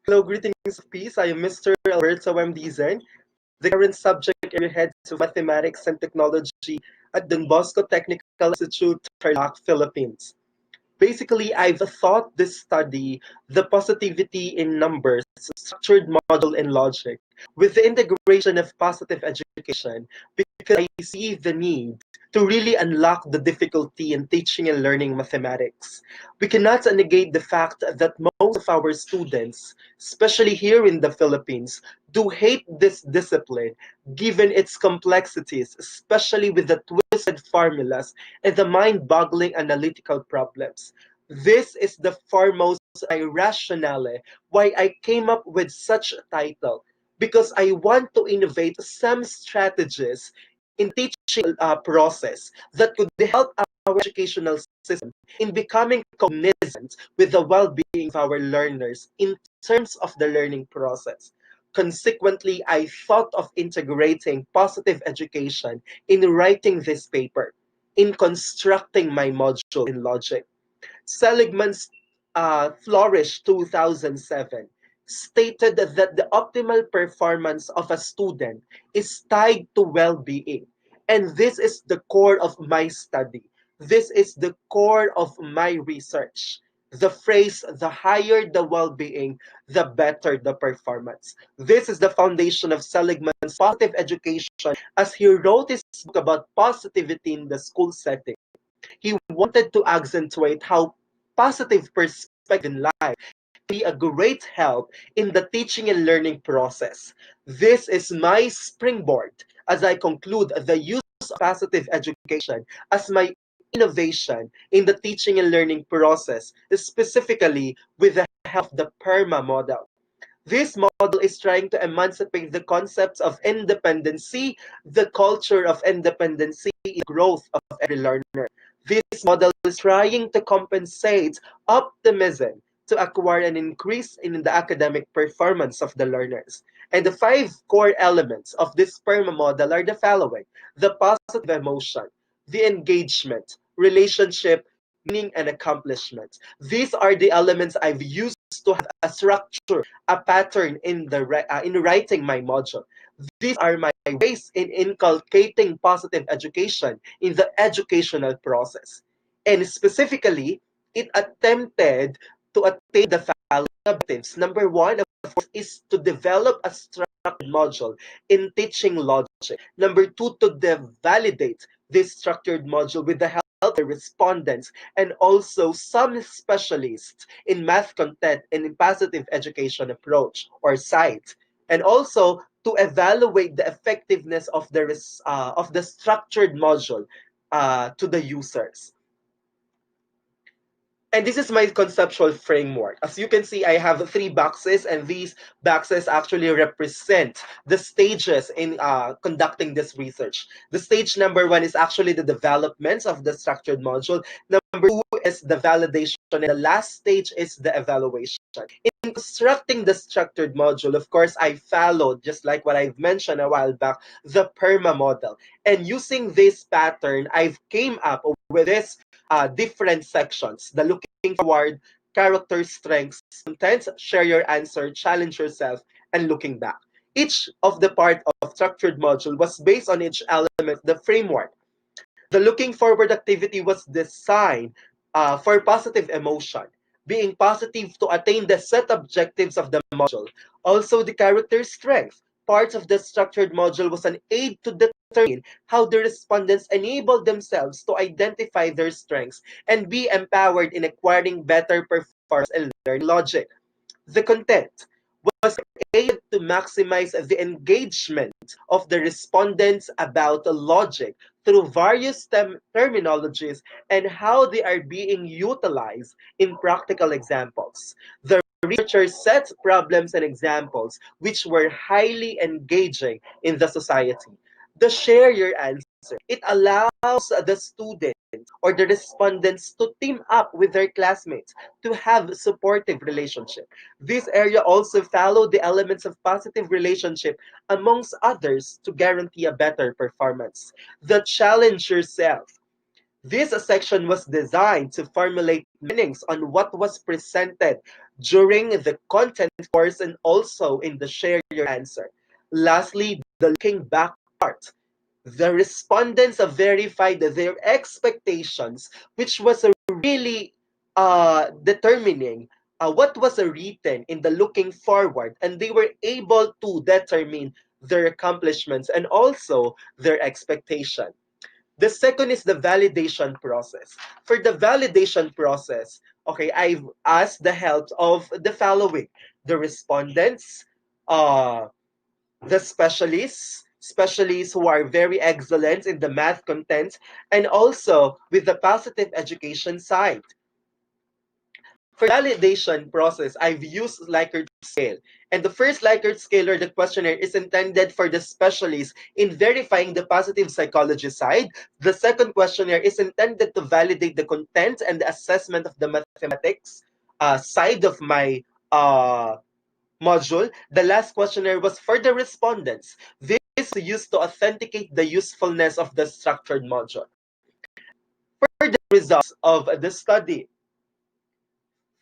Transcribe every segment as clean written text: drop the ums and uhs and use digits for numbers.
Hello, greetings of peace. I am Mr. Alberto Dizon, the current subject area head of Mathematics and Technology at Don Bosco Technical Institute, Tarlac, Philippines. Basically, I've thought this study, the positivity in numbers, structured model in logic, with the integration of positive education, because I see the need to really unlock the difficulty in teaching and learning mathematics. We cannot negate the fact that most of our students, especially here in the Philippines, do hate this discipline given its complexities, especially with the twisted formulas and the mind-boggling analytical problems. This is the foremost rationale why I came up with such a title, because I want to innovate some strategies in teaching process that could help our educational system in becoming cognizant with the well-being of our learners in terms of the learning process. Consequently, I thought of integrating positive education in writing this paper, in constructing my module in logic. Seligman's Flourish 2007 stated that the optimal performance of a student is tied to well-being. And this is the core of my study. This is the core of my research. The phrase, the higher the well-being, the better the performance. This is the foundation of Seligman's positive education as he wrote his book about positivity in the school setting. He wanted to accentuate how positive perspective in life can be a great help in the teaching and learning process. This is my springboard as I conclude the use of positive education as my innovation in the teaching and learning process, specifically with the help of the PERMA model. This model is trying to emancipate the concepts of independency, the culture of independency, growth of every learner. This model is trying to compensate optimism to acquire an increase in the academic performance of the learners. And the five core elements of this PERMA model are the following: the positive emotion, the engagement, relationship, meaning, and accomplishment. These are the elements I've used to have a structure, a pattern in writing my module. These are my ways in inculcating positive education in the educational process. And specifically, it attempted to attain the following objectives. Number one, of course, is to develop a structured module in teaching logic. Number two, to validate this structured module with the help of the respondents and also some specialists in math content and in positive education approach or site. And also to evaluate the effectiveness of the structured module to the users. And this is my conceptual framework. As you can see, I have three boxes, and these boxes actually represent the stages in conducting this research. The stage number one is actually the development of the structured module. Number two is the validation, and the last stage is the evaluation. In constructing the structured module, of course, I followed, just like what I've mentioned a while back, the PERMA model. And using this pattern, I've came up with this different sections: the looking forward, character strengths, content, share your answer, challenge yourself, and looking back. Each of the part of structured module was based on each element, the framework. The looking forward activity was designed for positive emotion, being positive to attain the set objectives of the module. Also, the character strength. Part of the structured module was an aid to determine how the respondents enable themselves to identify their strengths and be empowered in acquiring better performance and learning logic. The content was created to maximize the engagement of the respondents about logic through various terminologies and how they are being utilized in practical examples. The researchers set problems and examples which were highly engaging in the society. The share your answer. It allows the student or the respondents to team up with their classmates to have a supportive relationship. This area also followed the elements of positive relationship amongst others to guarantee a better performance. The challenge yourself. This section was designed to formulate meanings on what was presented during the content course and also in the share your answer. Lastly, the looking back part. The respondents have verified their expectations, which was a really determining what was written in the looking forward, and they were able to determine their accomplishments and also their expectation. The second is the validation process. For the validation process, okay, I've asked the help of the following: the respondents, uh, the specialists who are very excellent in the math content, and also with the positive education side. For validation process, I've used Likert scale. And the first Likert scale or the questionnaire is intended for the specialist in verifying the positive psychology side. The second questionnaire is intended to validate the content and the assessment of the mathematics side of my module. The last questionnaire was for the respondents. This is used to authenticate the usefulness of the structured module. For the results of the study,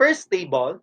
first table,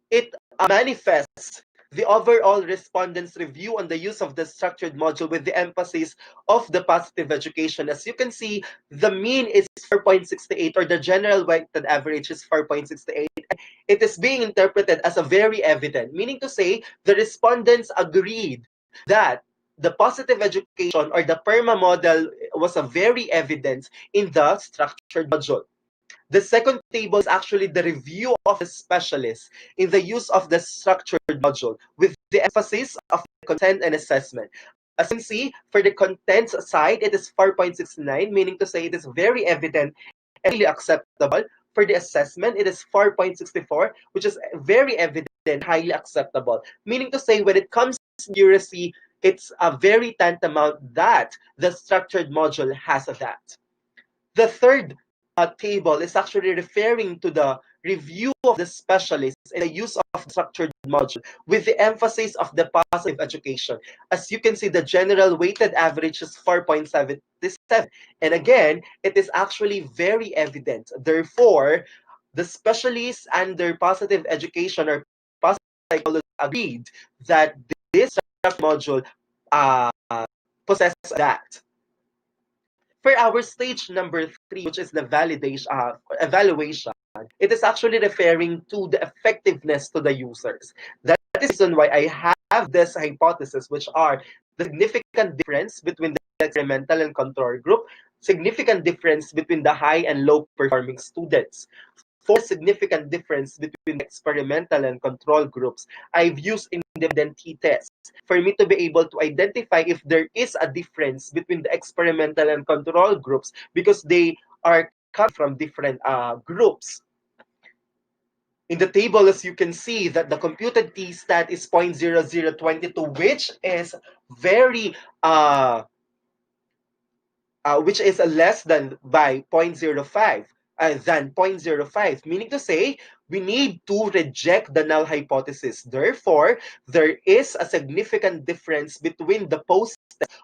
it manifests the overall respondents' review on the use of the structured module with the emphasis of the positive education. As you can see, the mean is 4.68, or the general weighted average is 4.68. It is being interpreted as a very evident, meaning to say the respondents agreed that the positive education or the PERMA model was a very evident in the structured module. The second table is actually the review of the specialist in the use of the structured module with the emphasis of the content and assessment. As you can see, for the content side, it is 4.69, meaning to say it is very evident and really acceptable. For the assessment, it is 4.64, which is very evident and highly acceptable. Meaning to say, when it comes to accuracy, it's a very tantamount that the structured module has that. The third table is actually referring to the review of the specialists and the use of structured module with the emphasis of the positive education. As you can see, the general weighted average is 4.77. And again, it is actually very evident. Therefore, the specialists and their positive education or positive psychology agreed that this structured module uh, possesses that. For our stage number 3, which is the validation evaluation, it is actually referring to the effectiveness to the users. That is the reason why I have this hypothesis, which are the significant difference between the experimental and control group, significant difference between the high and low performing students, for significant difference between experimental and control groups. I've used independent t-tests for me to be able to identify if there is a difference between the experimental and control groups because they are coming from different groups. In the table, as you can see, that the computed t-stat is 0.0022, which is very which is less than by 0.05 than zero point zero 0.05, meaning to say we need to reject the null hypothesis. Therefore, there is a significant difference between the post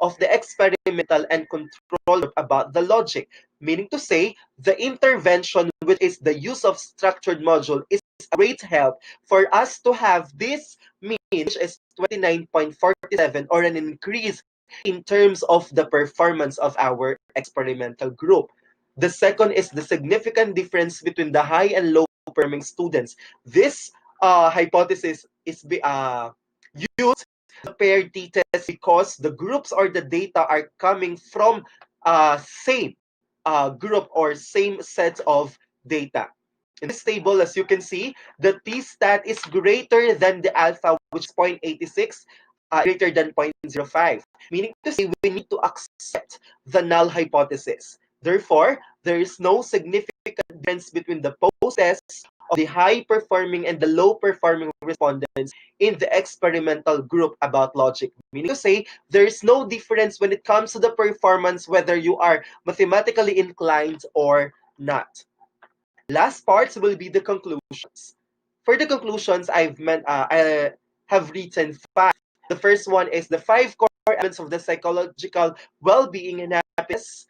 of the experimental and control about the logic, meaning to say the intervention, which is the use of structured module, is a great help for us to have this mean, which is 29.47, or an increase in terms of the performance of our experimental group. The second is the significant difference between the high and low performing students. This hypothesis is used to pair t-test because the groups or the data are coming from same group or same set of data. In this table, as you can see, the t-stat is greater than the alpha, which is 0.86, greater than 0.05, meaning to say we need to accept the null hypothesis. Therefore, there is no significant difference between the post-tests of the high-performing and the low-performing respondents in the experimental group about logic. Meaning to say, there is no difference when it comes to the performance, whether you are mathematically inclined or not. Last parts will be the conclusions. For the conclusions, I have written 5. The first one is the 5 core elements of the psychological well-being and happiness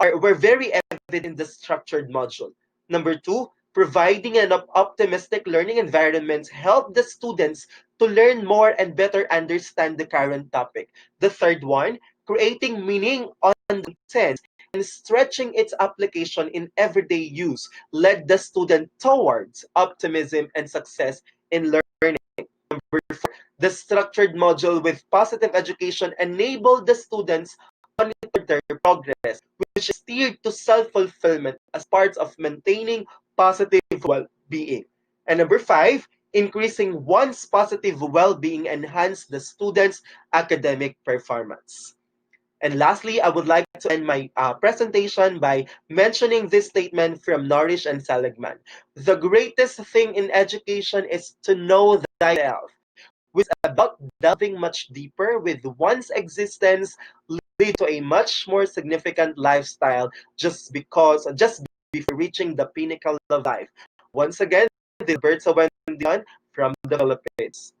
were very evident in the structured module. Number 2, Providing an optimistic learning environment help the students to learn more and better understand the current topic. The third one, creating meaning on the sense and stretching its application in everyday use led the student towards optimism and success in learning. Number four, the structured module with positive education enabled the students to monitor their progress, which is steered to self-fulfillment as part of maintaining positive well-being. And number five, increasing one's positive well-being enhanced the student's academic performance. And lastly, I would like to end my presentation by mentioning this statement from Norrish and Seligman. The greatest thing in education is to know thyself, which is about delving much deeper with one's existence, lead to a much more significant lifestyle just before reaching the pinnacle of life. Once again, this is Alberto Dizon from the Philippines.